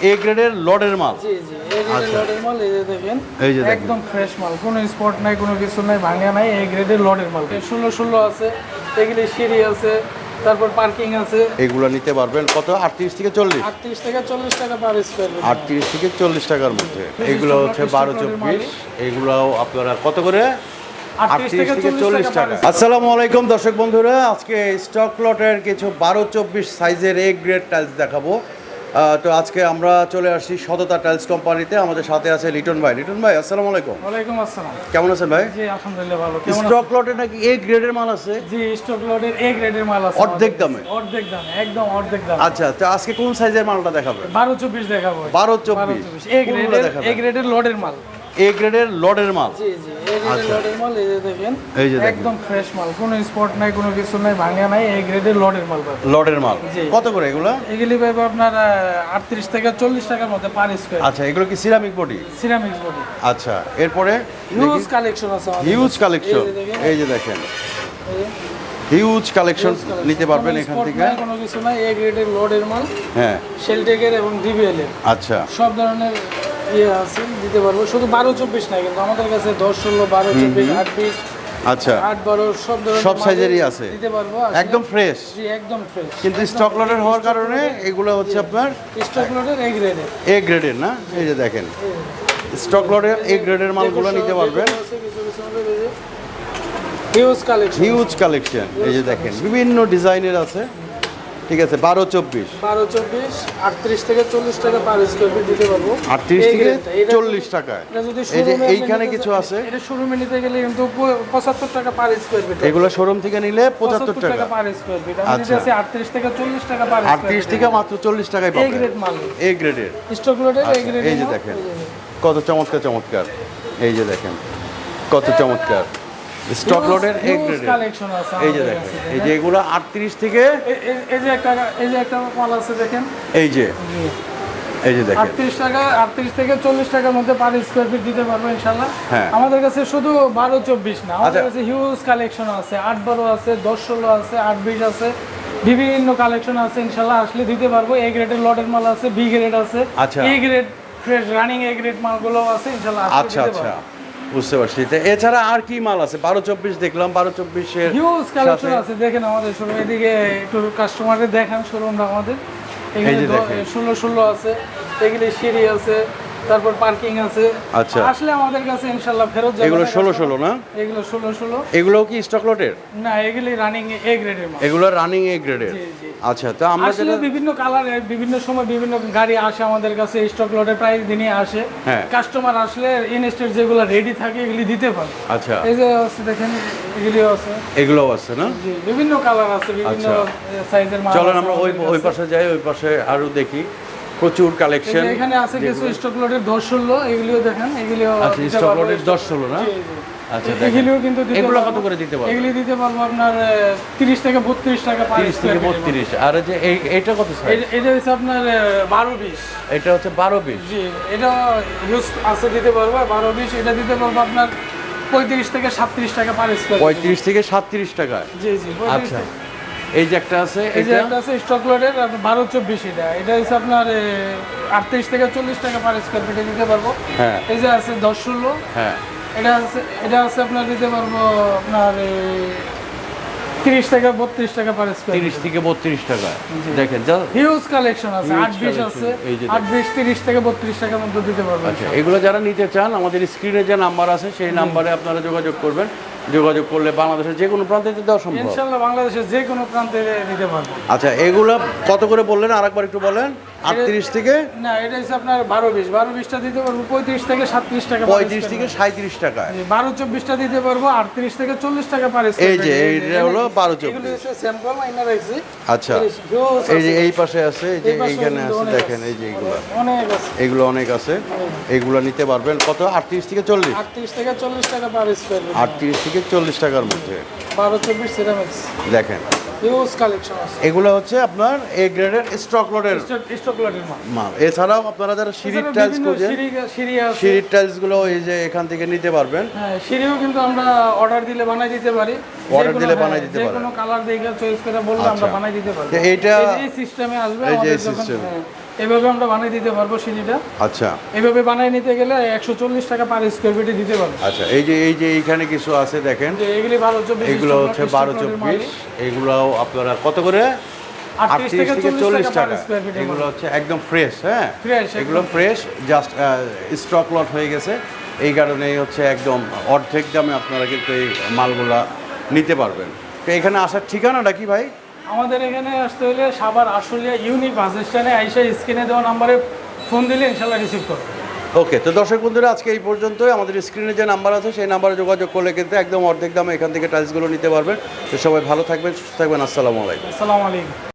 এ গ্রেডের লডের মাল। জি জি, এই গ্রেডের লডের মাল। এই যে দেখেন, এই যে দেখেন একদম ফ্রেশ মাল, কোনো স্পট নাই, কোনো কিছু নাই, ভাঙা নাই। এই গ্রেডের লডের মাল 16 আছে, এগুলি সিঁড়ি আছে, তারপর পার্কিং আছে। এগুলো নিতে পারবেন কত? 38 থেকে 40। 38 থেকে 40 টাকা পার স্কয়ার ফিট। 38 থেকে 40 টাকার মধ্যে। এগুলো হচ্ছে 12-24। এগুলাও আপনারা কত করে? 38 থেকে 40 টাকা। আসসালামু আলাইকুম দর্শক বন্ধুরা, আজকে স্টক লটের কিছু 12-24 সাইজের এ গ্রেড টাইলস দেখাবো। তো আজকে আমরা চলে আসছি সততা টাইলস কোম্পানিতে। আমাদের সাথে আছে লিটন ভাই। লিটন ভাই আসসালামু আলাইকুম। ওয়ালাইকুম আসসালাম। কেমন আছেন ভাই? জি আলহামদুলিল্লাহ ভালো। কেমন স্টক লটে নাকি এ গ্রেডের মাল আছে? জি, স্টক লটের এ গ্রেডের মাল আছে অর্ধেক দামে? অর্ধেক দামে, একদম অর্ধেক দামে। আচ্ছা, তো আজকে কোন সাইজের মালটা দেখাবেন? 12-24 দেখাবো। 12-24 এ গ্রেডের, এ গ্রেডের লটের মাল। এ গ্রেডের লডের মাল। জি জি, এই গ্রেডের লটের মাল। এই যে দেখেন, এই যে দেখেন একদম ফ্রেশ মাল, কোনো স্পট নাই, কোনো কিছু নাই, ভাঙা নাই। এই গ্রেডের লটের মাল পাবেন। লডের মাল জি। কত করে এগুলো? এগুলি পাবে আপনার 38 থেকে 40 টাকার মধ্যে পার স্কয়ার। আচ্ছা, এগুলো কি সিরামিক বডি? Ceramics body. আচ্ছা, এরপরে হিউজ কালেকশন আছে আমাদের। Huge collection. এই যে দেখেন, হিউজ কালেকশন নিতে পারবেন এখান থেকে। কোনো কিছু নাই, এ গ্রেডের লটের মাল। হ্যাঁ, শেলটেকের এবং ডিবিএল এর আচ্ছা সব ধরনের ইয়ে আছে, দিতে পারবো। শুধু 12-24 না, কিন্তু আমাদের কাছে 10, 16, 12-24, 8-20, আচ্ছা 8-12 সব ধরনের সব মাল সাইজেরই আছে, দিতে পারবো। একদম ফ্রেশ। জি একদম ফ্রেশ। কিন্তু স্টক লটের হওয়ার কারণে এগুলো হচ্ছে আপনার স্টক লটের এ গ্রেডের। এ গ্রেডের না? এই যে দেখেন, স্টক লটের এ গ্রেডের মালগুলো নিতে পারবেন। Huge collection, huge collection. এই যে দেখেন, বিভিন্ন ডিজাইনের আছে। ঠিক আছে, 12-24, 12-24, 38 থেকে 40 টাকা পার স্কয়ার ফিট দিতে পারবো। 38 থেকে 40 টাকায়। এটা যদি এই যে শোরুমে এইখানে কিছু আছে, এটা শোরুমে নিতে গেলে কিন্তু 75 টাকা পার স্কয়ার ফিট। এগুলো শোরুম থেকে নিলে 75 টাকা পার স্কয়ার ফিট। আমি দিতে আছি 38 থেকে 40 টাকা পার স্কয়ার ফিট। 38 থেকে মাত্র 40 টাকায় এ পাবেন গ্রেড মাল, এ গ্রেডের। স্টক লটের এ গ্রেড। এই যে দেখেন কত চমৎকার চমৎকার। এই যে দেখেন কত চমৎকার স্টক লটের এ গ্রেডের কালেকশন আছে। এই যে দেখেন, এই যে এগুলো 38 থেকে, এই যে একটা মাল আছে দেখেন, এই যে দেখেন 38 টাকা, 38 থেকে 40 টাকার মধ্যে পার স্কয়ার ফিট দিতে পারবো ইনশাআল্লাহ। হ্যাঁ। আমাদের কাছে শুধু 12-24 না, আমাদের আচ্ছা। কাছে হিউজ কালেকশন আছে। 8-12 আছে, 10-16 আছে, 8-20 আছে, বিভিন্ন কালেকশন আছে। ইনশাআল্লাহ আসলে দিতে পারবো। এ গ্রেডের লটের মাল আছে, বি গ্রেড আছে, আচ্ছা। A grade fresh running A grade মালগুলো আছে। ইনশাআল্লাহ আসলে আচ্ছা দিতে আচ্ছা, পারবো। বুঝতে পারছি। তো এছাড়া আর কি মাল আছে? 12-24 দেখলাম, 12-24 এর হিউজ কালেকশন আছে। দেখেন আমাদের শোরুম, এদিকে একটু কাস্টমারদের দেখান শোরুমটা আমাদের। এখানে যে দেখেন। 16 আছে, এগুলি সিঁড়ি আছে, তারপর পার্কিং আছে। আচ্ছা। আসলে আমাদের কাছে ইনশাআল্লাহ ফেরত যাবে। এগুলো 16 না? এগুলো 16। এগুলোও কি স্টক লটের? না, এগুলি রানিং এ গ্রেডের মাল। এগুলো রানিং এ গ্রেডের। জি, জি। আচ্ছা, তো আমরা আসলে যেটা বিভিন্ন কালারের, বিভিন্ন সময় বিভিন্ন গাড়ি আসে আমাদের কাছে, স্টক লটের প্রায় দিনই আসে। হ্যাঁ। কাস্টমার আসলে ইনস্টেট যেগুলো রেডি থাকে এগুলি দিতে পারে। আচ্ছা, এই যে আছে দেখেন, এগুলিও আছে। এগুলোও আছে না? জি, বিভিন্ন কালার আছে, বিভিন্ন আচ্ছা। সাইজের মাল। চলেন আছে আমরা আমাদের ওই কাছে। পাশে যাই, ওই পাশে আরো দেখি প্রচুর কালেকশন। এখানে আছে কিছু স্টক লটের 10-16, এগুলিও দেখেন, এগুলিও আচ্ছা, দিতে স্টক পারবো। লটের 10-16 না? জি, জি। আচ্ছা, এগুলিও কিন্তু দিতে এগুলো পারবো। কত করে দিতে পারবো? এগুলি দিতে পারবো আপনার 30 থেকে 32 টাকা পার 30 থেকে 32। আর এই যে এইটা কত সাইজ? এটা হচ্ছে আপনার 12-20। এটা হচ্ছে 12-20। জি, এটা ইউজ আছে, দিতে পারবো 12-20। এটা দিতে পারবো আপনার 35 থেকে 37 টাকা পার স্কয়ার। 35 থেকে 37 টাকা। জি জি, 35 আচ্ছা, থেকে। এই যে একটা আছে, এই যে এটা একটা আছে স্টক লটের 12-24। এটা হচ্ছে আপনার 38 থেকে 40 টাকা পার স্কয়ার ফিটে দিতে পারবো। হ্যাঁ এই যে আছে 10-16। হ্যাঁ, এটা আছে আপনার দিতে পারবো আপনার 30 থেকে 32 টাকা পার স্কয়ার। 30 থেকে 32 টাকা। দেখেন যা হিউজ কালেকশন আছে। Huge 8-20 আছে, collection, এই যে 8-20, 30 থেকে 32 টাকার মধ্যে দিতে পারবো। আচ্ছা, এগুলো যারা নিতে চান আমাদের স্ক্রিনে যে নাম্বার আছে সেই নাম্বারে আপনারা যোগাযোগ করবেন। যোগাযোগ করলে বাংলাদেশের যে কোনো প্রান্তে দেওয়া সম্ভব। ইনশাআল্লাহ বাংলাদেশের যে কোনো প্রান্তে দিতে পারবো। আচ্ছা, এগুলো কত করে বললেন আরেকবার একটু বলেন? 38 থেকে, না, এটা হচ্ছে আপনার 12-20। 12-20টা দিতে পারবো 35 থেকে 37 টাকা। 35 থেকে 37 টাকায়। 12-24টা দিতে পারবো 38 থেকে 40 টাকা পার স্কয়ার। এই যে এইটা হলো 12-24। এগুলো হচ্ছে স্যাম্পল মাইনা রাখছি। আচ্ছা, এই যে এই পাশে আছে, এই যে এইখানে আছে, দেখেন এই যে এগুলো অনেক আছে। এগুলো অনেক আছে। এগুলো নিতে পারবেন কত? 38 থেকে 40। 38 থেকে 40 টাকা পার স্কয়ার। 38 থেকে 40 টাকার মধ্যে। 12-24 সিরামিক্স দেখেন হিউজ কালেকশন আছে। এগুলো হচ্ছে আপনার এ গ্রেডের স্টক লটের স্টক লটের মাল। মাল। এছাড়াও আপনারা যারা সিঁড়ির টাইলস খোঁজেন, সিঁড়ি আছে। সিঁড়ির টাইলস গুলো এই যে এখান থেকে নিতে পারবেন। হ্যাঁ, সিঁড়িও কিন্তু আমরা অর্ডার দিলে বানাই দিতে পারি। অর্ডার দিলে বানাই দিতে যে পারেন। কোনো কালার দেখে চয়েস করে বললে আমরা আচ্ছা। বানাই দিতে পারি। তো এইটা এই সিস্টেমে আসবে এই যে আমাদের যখন। সিস্টেম, এভাবে আমরা বানিয়ে দিতে পারবো সিঁড়িটা। আচ্ছা এভাবে বানিয়ে নিতে গেলে 140 টাকা পার স্কোয়ার ফিটে দিতে পারবো। আচ্ছা, এই যে এইখানে কিছু আছে দেখেন, যে এগুলি 12-24 এগুলো হচ্ছে 12-24, এগুলোও আপনারা কত করে? 38 থেকে 40 টাকা। পার স্কোয়ার ফিটে। এগুলো হচ্ছে একদম ফ্রেশ, হ্যাঁ ফ্রেশ এগুলো ফ্রেশ, জাস্ট স্টক লট হয়ে গেছে, এই কারণেই হচ্ছে একদম অর্ধেক দামে আপনারা কিন্তু এই মালগুলা নিতে পারবেন। তো এখানে আসার ঠিকানাটা কি ভাই? আমাদের এখানে আসতে হলে সাভার আশুলিয়া ইউনিক বাস স্ট্যান্ডে আইসা স্ক্রিনে দেওয়া নাম্বারে ফোন দিলে ইনশাল্লাহ রিসিভ করবে। ওকে, তো দর্শক বন্ধুরা আজকে এই পর্যন্তই। আমাদের স্ক্রিনে যে নাম্বার আছে সেই নাম্বারে যোগাযোগ করলে কিন্তু একদম অর্ধেক দামে এখান থেকে টাইলসগুলো নিতে পারবেন। তো সবাই ভালো থাকবেন, সুস্থ থাকবেন, আসসালামু আলাইকুম। আসসালামু আলাইকুম।